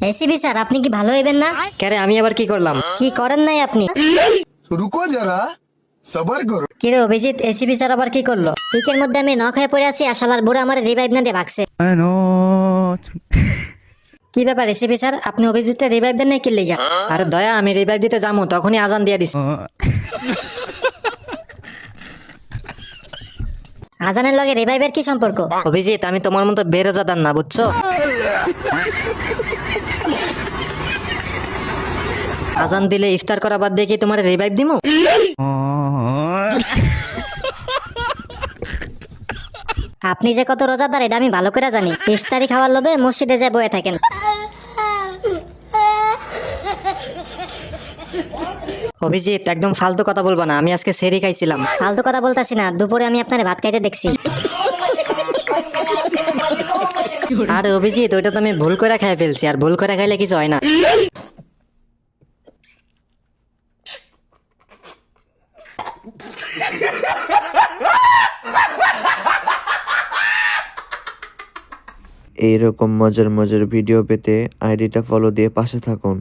ACB sir, আপনি কি ভালো হইবেন না? কেরে আমি আবার কি করলাম? কি করেন নাই আপনি? रुको जरा सबर करो। কিরে অভিজিৎ, এসিবি স্যার আবার কি করলো? পিকের মধ্যে আমি নক হয়ে পড়ে আছি, আশালার বুড়া আমার রিভাইভ না দিয়ে ভাগছে। কি ব্যাপার এসিবি স্যার, আপনি অভিজিৎটা রিভাইভ দেন নাই কি লিগা? আরে দয়া, আমি রিভাইভ দিতে যাবো তখনই আজান দিয়ে দিস। আজানের লগে রিভাইভের কি সম্পর্ক? অভিজিৎ, আমি তোমার মতো বেরোজাদার না, বুঝছো? আজান দিলে ইফতার করা বাদ দিয়ে কি তোমার রিভাইভ দিমু? আপনি যে কত রোজাদার এটা আমি ভালো করে জানি। ইফতারি খাওয়ার লোভে মসজিদে যায় বয়ে থাকেন। অভিজিৎ, একদম ফালতু কথা বলবা না, আমি আজকে সেরি খাইছিলাম। ফালতু কথা বলতাছি না, দুপুরে আমি আপনার ভাত খাইতে দেখছি। আরে অভিজিৎ, ওইটা তো আমি ভুল করে খাই ফেলছি, আর ভুল করে খাইলে কিছু হয় না। এইরকম মজার মজার ভিডিও পেতে আইডিটা ফলো দিয়ে পাশে থাকুন।